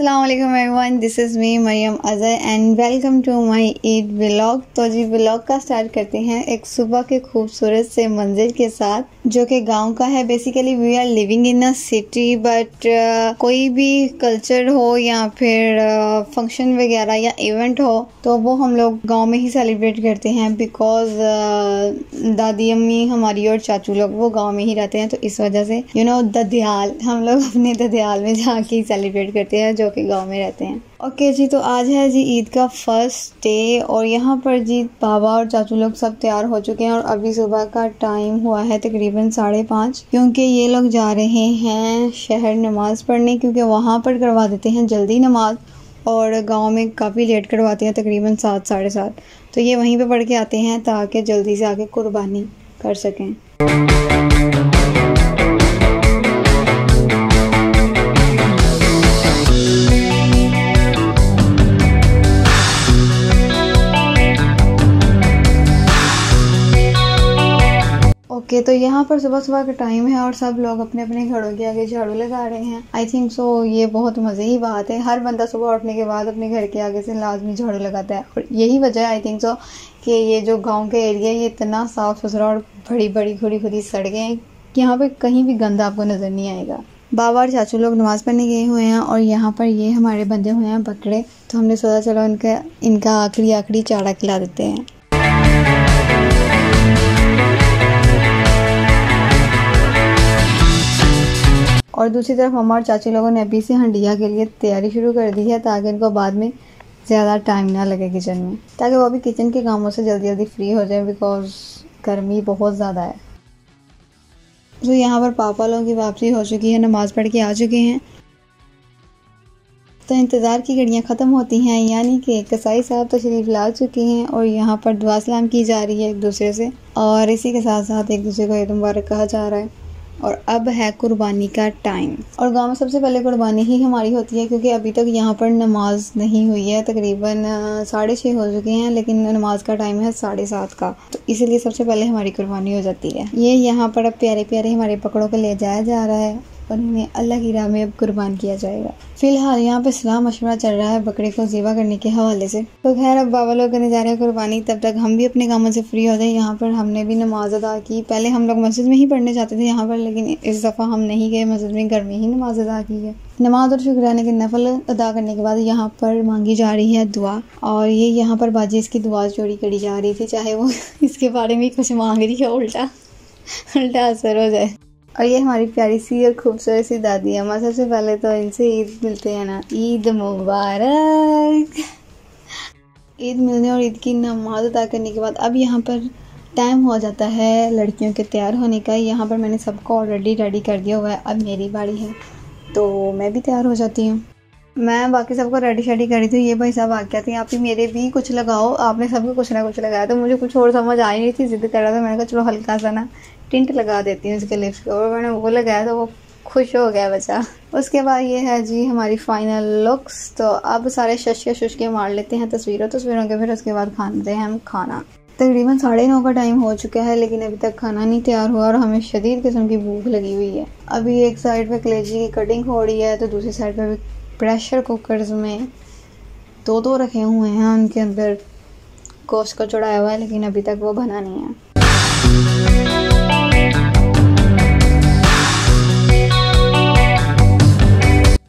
अस्सलामुअलैकुम everyone, this is me Maryam Azhar and welcome to my Eid vlog. तो जी व्लॉग का स्टार्ट करते हैं एक सुबह के खूबसूरत से मंजर के साथ, जो कि गांव का है। Basically we are living in a city, but कोई भी कल्चर हो या फिर फंक्शन वगैरह या इवेंट हो तो वो हम लोग गांव में ही सेलिब्रेट करते हैं, बिकॉज दादी अम्मी हमारी और चाचू लोग वो गांव में ही रहते हैं। तो इस वजह से ददियाल हम लोग अपने ददियाल में जाके सेलिब्रेट करते हैं, जो कि गांव में रहते हैं। ओके जी, तो आज है जी ईद का फर्स्ट डे और यहाँ पर जी बाबा और चाचू लोग सब तैयार हो चुके हैं और अभी सुबह का टाइम हुआ है तकरीबन 5:30, क्योंकि ये लोग जा रहे हैं शहर नमाज पढ़ने, क्योंकि वहाँ पर करवा देते हैं जल्दी नमाज और गांव में काफ़ी लेट करवाते हैं, तकरीबन 7 साढ़े 7। तो ये वहीं पे पढ़ के आते हैं ताकि जल्दी से आके कुर्बानी कर सकें। ओके, तो यहाँ पर सुबह सुबह का टाइम है और सब लोग अपने अपने घरों के आगे झाड़ू लगा रहे हैं। आई थिंक सो ये बहुत मज़े की बात है। हर बंदा सुबह उठने के बाद अपने घर के आगे से लाजमी झाड़ू लगाता है और यही वजह है आई थिंक सो कि ये जो गांव के एरिया ये इतना साफ़ सुथरा और बड़ी बड़ी खुली खुली सड़कें हैं, यहाँ पे कहीं भी गंदा आपको नज़र नहीं आएगा। बाबा और चाचू लोग नमाज़ पढ़ने गए हुए हैं और यहाँ पर ये हमारे बंधे हुए हैं बकरे, तो हमने सोचा चलो इनका आखिरी चारा खिला देते हैं। और दूसरी तरफ मम्मा और चाची लोगों ने अभी से हंडिया के लिए तैयारी शुरू कर दी है, ताकि इनको बाद में ज़्यादा टाइम ना लगे किचन में, ताकि वो भी किचन के कामों से जल्दी जल्दी फ्री हो जाए, बिकॉज गर्मी बहुत ज़्यादा है। तो यहाँ पर पापा लोगों की वापसी हो चुकी है, नमाज़ पढ़ के आ चुके हैं। तो इंतज़ार की घड़ियाँ ख़त्म होती हैं, यानी कि कसाई साहब तशरीफ़ ला चुके हैं और यहाँ पर दुआ सलाम की जा रही है एक दूसरे से, और इसी के साथ साथ एक दूसरे को ईद मुबारक कहा जा रहा है। और अब है कुर्बानी का टाइम और गांव में सबसे पहले कुर्बानी ही हमारी होती है, क्योंकि अभी तक यहाँ पर नमाज नहीं हुई है। तकरीबन 6:30 हो चुके हैं, लेकिन नमाज का टाइम है 7:30 का, तो इसीलिए सबसे पहले हमारी कुर्बानी हो जाती है। ये यहाँ पर अब प्यारे प्यारे हमारे बकरों को ले जाया जा रहा है और इन्हें अल्लाह की राह में अब कुर्बान किया जाएगा। फिलहाल यहाँ पे सलाह मशवरा चल रहा है बकरे को ज़िबा करने के हवाले से। तो खैर अब बाबा लोग करने जा रहे हैं कुर्बानी, तब तक हम भी अपने कामों से फ्री हो जाए। यहाँ पर हमने भी नमाज अदा की। पहले हम लोग मस्जिद में ही पढ़ने जाते थे यहाँ पर, लेकिन इस दफ़ा हम नहीं गए मस्जिद में, घर में ही नमाज अदा की है। नमाज और शुक्राने के नफल अदा करने के बाद यहाँ पर मांगी जा रही है दुआ, और ये यहाँ पर बाजी इसकी दुआ चोरी करी जा रही थी, चाहे वो इसके बारे में कुछ मांग रही है, उल्टा असर हो जाए। और ये हमारी प्यारी सी और खूबसूरत सी दादी अम्मा। सबसे पहले तो इनसे ईद मिलते हैं ना, ईद मुबारक। ईद मिलने और ईद की नमाज अदा करने के बाद अब यहाँ पर टाइम हो जाता है लड़कियों के तैयार होने का। यहाँ पर मैंने सबको ऑलरेडी रेडी कर दिया हुआ है, अब मेरी बारी है तो मैं भी तैयार हो जाती हूँ। मैं बाकी सबको रेडी शेडी करी थी। ये भाई साहब आ गया थे, आप ही मेरे भी कुछ लगाओ। आपने सबको कुछ ना कुछ लगाया, तो मुझे कुछ और समझ आई नहीं थी, जिद कर रहा था। मैंने कहा चलो हल्का सा ना टिंट लगा देती हूँ इसके लिप्स को, और मैंने वो लगाया तो वो खुश हो गया बच्चा। उसके बाद ये है जी हमारी फाइनल लुक्स। तो अब सारे शशके मार लेते हैं तस्वीरों के, फिर उसके बाद खाते हैं हम खाना। तकरीबन 9:30 का टाइम हो चुका है, लेकिन अभी तक खाना नहीं तैयार हुआ और हमें शदीद किस्म की भूख लगी हुई है। अभी एक साइड पे कलेजी की कटिंग हो रही है, तो दूसरी साइड पे भी प्रेशर कुकर्स में 2 रखे हुए हैं, उनके अंदर गोश्त को चढ़ाया हुआ है, लेकिन अभी तक वो बना नहीं है।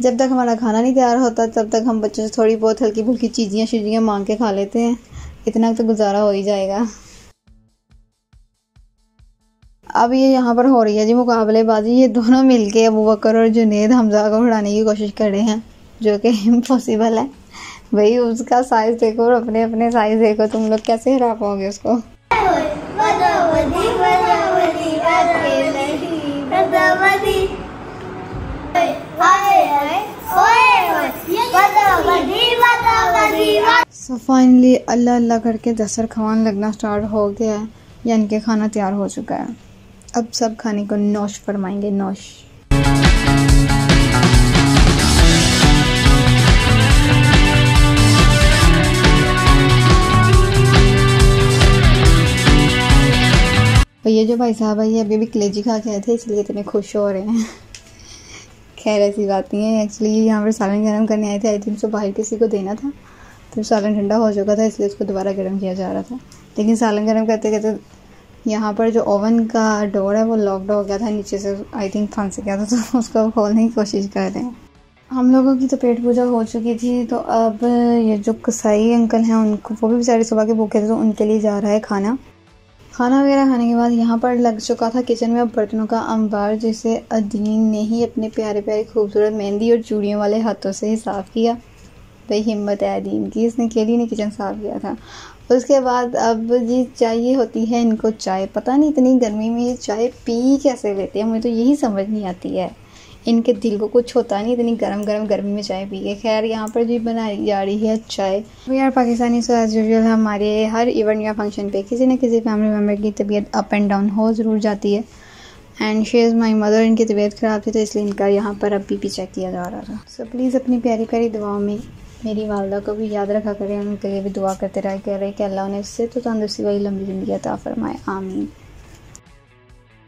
जब तक हमारा खाना नहीं तैयार होता तब तक हम बच्चों से थोड़ी बहुत हल्की फुल्की चीज़ियाँ मांग के खा लेते हैं, इतना तो गुजारा हो ही जाएगा। अब ये यहाँ पर हो रही है जी मुकाबलेबाजी। ये दोनों मिलके अबू बकर और जुनेद हमजा को उड़ाने की कोशिश कर रहे हैं, जो कि इम्पॉसिबल है। भाई उसका साइज देखो और अपने अपने साइज देखो, तुम लोग कैसे हरा पाओगे उसको। सो फाइनली अल्लाह अल्लाह करके दस्तरखान लगना स्टार्ट हो गया है, यानी कि खाना तैयार हो चुका है। अब सब खाने को नौश फरमाएंगे, नौश। तो ये जो भाई साहब है ये अभी कलेजी खा के आए थे, इसलिए इतने खुश हो रहे हैं। खैर ऐसी बात नहीं है। एक्चुअली यहाँ पर सालन गर्म करने आए थे, आई थिंक सो बाहर किसी को देना था, तो सालन ठंडा हो चुका था इसलिए उसको दोबारा गर्म किया जा रहा था। लेकिन सालन गर्म करते करते यहाँ पर जो ओवन का डोर है वो लॉक्ड हो गया था नीचे से, आई थिंक फंस गया था, तो उसको खोलने की कोशिश कर रहे हैं। हम लोगों की तो पेट पूजा हो चुकी थी, तो अब ये जो कसाई अंकल हैं उनको, वो भी बेचारे सुबह के भूखे थे, तो उनके लिए जा रहा है खाना वगैरह खाने के बाद यहाँ पर लग चुका था किचन में अब बर्तनों का अंबार, जिसे अदीन ने ही अपने प्यारे प्यारे खूबसूरत मेहंदी और चूड़ियों वाले हाथों से ही साफ़ किया। भाई हिम्मत है अदीन की, इसने अकेली ने किचन साफ़ किया था। उसके बाद अब जी चाहिए होती है इनको चाय, पता नहीं इतनी गर्मी में ये चाय पी कैसे लेते हैं, मुझे तो यही समझ नहीं आती है। इनके दिल को कुछ होता नहीं इतनी गरम गर्मी में चाय पी के। खैर यहाँ पर जी बनाई जा रही है चाय। तो यार पाकिस्तानी सो एज यूजुअल हमारे हर इवेंट या फंक्शन पे किसी न किसी फैमिली मेम्बर की तबीयत अप एंड डाउन हो ज़रूर जाती है। And she is my mother, इनकी तबीयत ख़राब थी तो इसलिए इनका यहाँ पर अब बीपी चेक किया जा रहा था। सो प्लीज़ अपनी प्यारी प्यारी दुआओं में मेरी वालदा को भी याद रखा करें, उनके लिए भी दुआ करते रहा करें कि अल्लाह उन्हें इससे तो तंदुरुस्ती वाली लंबी ज़िंदगी अता फरमाए, आमीन।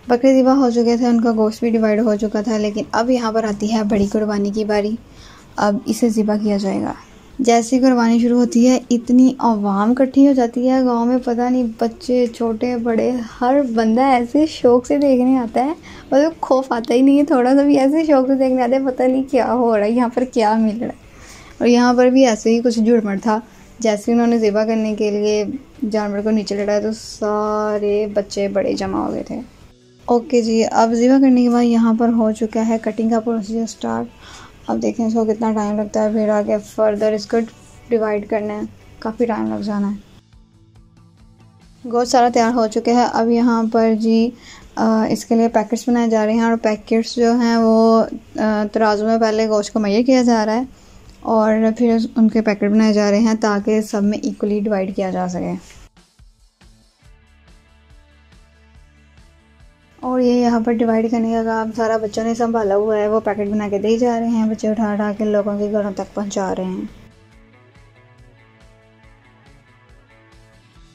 बकरे ज़िबा हो चुके थे, उनका गोश्त भी डिवाइड हो चुका था, लेकिन अब यहाँ पर आती है बड़ी कुर्बानी की बारी। अब इसे ज़िबा किया जाएगा। जैसी कुर्बानी शुरू होती है इतनी आवाम इकट्ठी हो जाती है गांव में, पता नहीं बच्चे छोटे बड़े हर बंदा ऐसे शौक़ से देखने आता है, मतलब खौफ आता ही नहीं है थोड़ा सा भी, ऐसे शौक़ से देखने आता है पता नहीं क्या हो रहा है यहाँ पर, क्या मिल रहा है। और यहाँ पर भी ऐसे ही कुछ जुड़मड़ था। जैसे उन्होंने ज़िबा करने के लिए जानवर को नीचे लड़ाया तो सारे बच्चे बड़े जमा हो गए थे। ओके जी, अब ज़िबा करने के बाद यहाँ पर हो चुका है कटिंग का प्रोसीजर स्टार्ट। अब देखें इसको कितना टाइम लगता है, फिर आगे फर्दर इसको डिवाइड करना है, काफ़ी टाइम लग जाना है। गोश्त सारा तैयार हो चुका है। अब यहाँ पर जी इसके लिए पैकेट्स बनाए जा रहे हैं, और पैकेट्स जो हैं वो तराजू में पहले गोश्त को मैयर किया जा रहा है और फिर उनके पैकेट बनाए जा रहे हैं ताकि सब में इक्वली डिवाइड किया जा सके। और ये यहाँ पर डिवाइड करने का काम सारा बच्चों ने संभाला हुआ है, वो पैकेट बना के दे जा रहे हैं, बच्चे उठा के लोगों के घरों तक पहुँचा रहे हैं।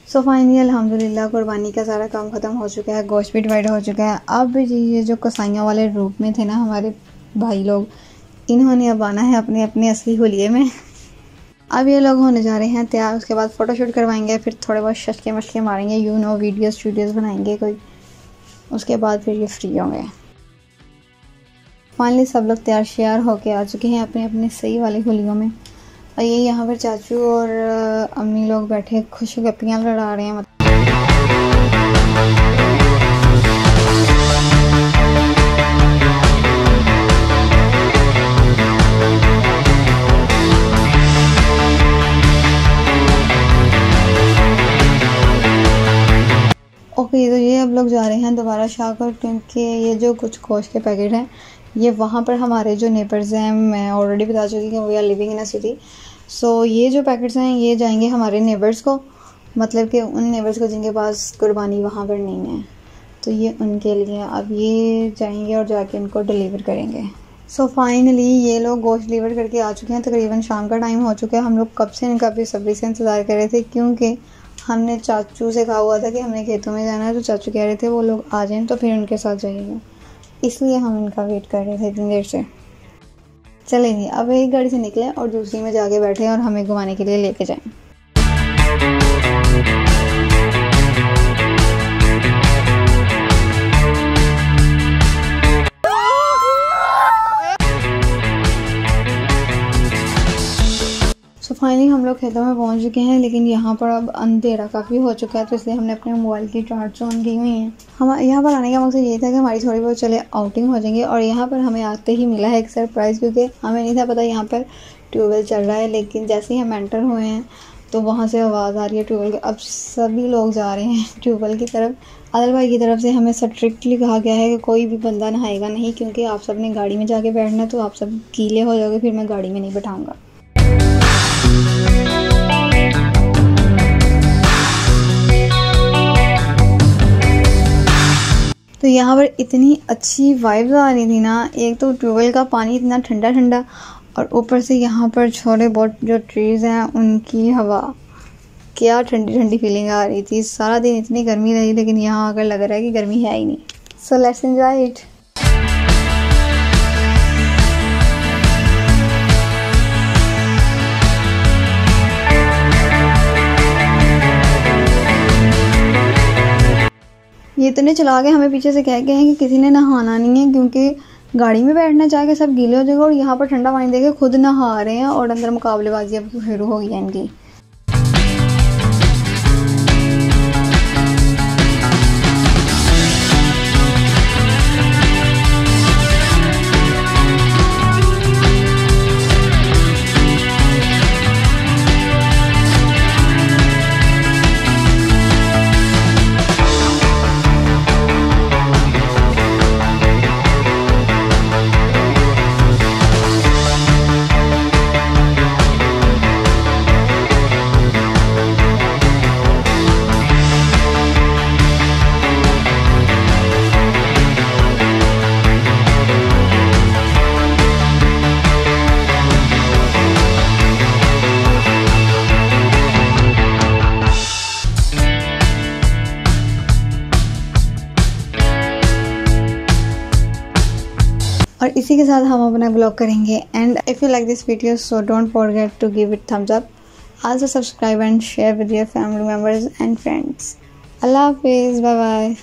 सो फाइनली अल्हम्दुलिल्लाह कुर्बानी का सारा काम ख़त्म हो चुका है, गोश्त भी डिवाइड हो चुका है। अब जी ये जो कसाइयों वाले रूप में थे ना हमारे भाई लोग, इन्होंने अब आना है अपने अपने असली हुलिये में। अब ये लोग होने जा रहे हैं तैयार, उसके बाद फ़ोटोशूट करवाएंगे, फिर थोड़े बहुत शशके मशके मारेंगे, वीडियोज़ बनाएंगे कोई, उसके बाद फिर ये फ्री होंगे। फाइनली सब लोग तैयार श्यार होके आ चुके हैं अपने अपने सही वाले हुलियों में। और ये यहाँ पर चाचू और अम्मी लोग बैठे खुश गप्पियाँ लड़ा रहे हैं। ओके, तो ये अब लोग जा रहे हैं दोबारा शाहकोट, क्योंकि ये जो कुछ गोश्त के पैकेट हैं ये वहाँ पर हमारे जो नेबर्स हैं, मैं ऑलरेडी बता चुकी कि we are living in a city. So ये जो पैकेट्स हैं ये जाएंगे हमारे नेबर्स को, मतलब कि उन नेबर्स को जिनके पास कुर्बानी वहाँ पर नहीं है, तो ये उनके लिए अब ये जाएंगे और जाके उनको डिलीवर करेंगे। सो फाइनली ये लोग गोश्त डिलीवर करके आ चुके हैं, तकरीबन शाम का टाइम हो चुका है। हम लोग कब से इनका बेसब्री से इंतज़ार कर रहे थे, क्योंकि हमने चाचू से कहा हुआ था कि हमने खेतों में जाना है, तो चाचू कह रहे थे वो लोग आ जाएं तो फिर उनके साथ जाइएगा, इसलिए हम इनका वेट कर रहे थे इतनी देर से। चलें जी, अब एक गाड़ी से निकले और दूसरी में जाके बैठे और हमें घुमाने के लिए लेके जाएं। तो फाइनली हम लोग खेतों में पहुंच चुके हैं, लेकिन यहाँ पर अब अंधेरा काफ़ी हो चुका है, तो इसलिए हमने अपने मोबाइल की टॉर्च ऑन की हुई है। हम यहाँ पर आने का मकसद ये था कि हमारी थोड़ी बहुत चले आउटिंग हो जाएंगे, और यहाँ पर हमें आते ही मिला है एक सरप्राइज़, क्योंकि हमें नहीं था पता यहाँ पर ट्यूबवेल चल रहा है। लेकिन जैसे ही हम एंटर हुए हैं तो वहाँ से आवाज़ आ रही है ट्यूबवेल की। अब सभी लोग जा रहे हैं ट्यूबवेल की तरफ। आदिल भाई की तरफ से हमें स्ट्रिक्टली कहा गया है कि कोई भी बंदा नहाएगा नहीं, क्योंकि आप सब ने गाड़ी में जाके बैठना है, तो आप सब गीले हो जाओगे, फिर मैं गाड़ी में नहीं बैठाऊँगा। तो यहाँ पर इतनी अच्छी वाइब्स आ रही थी ना, एक तो ट्यूबवेल का पानी इतना ठंडा ठंडा, और ऊपर से यहाँ पर छोटे बहुत जो ट्रीज़ हैं उनकी हवा, क्या ठंडी ठंडी फीलिंग आ रही थी। सारा दिन इतनी गर्मी रही, लेकिन यहाँ आकर लग रहा है कि गर्मी है ही नहीं। So let's enjoy it. ये इतने चला के हमें पीछे से कह गए हैं कि किसी ने नहाना नहीं है, क्योंकि गाड़ी में बैठना चाह के सब गीले हो जाएगा, और यहाँ पर ठंडा पानी देके खुद नहा रहे हैं और अंदर मुकाबलेबाजी अब शुरू हो गई है इनकी। और इसी के साथ हम अपना ब्लॉग करेंगे and if you like this video so don't forget to give it thumbs up, also subscribe and share with your family members and friends. अल्लाह हाफिज़, बाय बाय।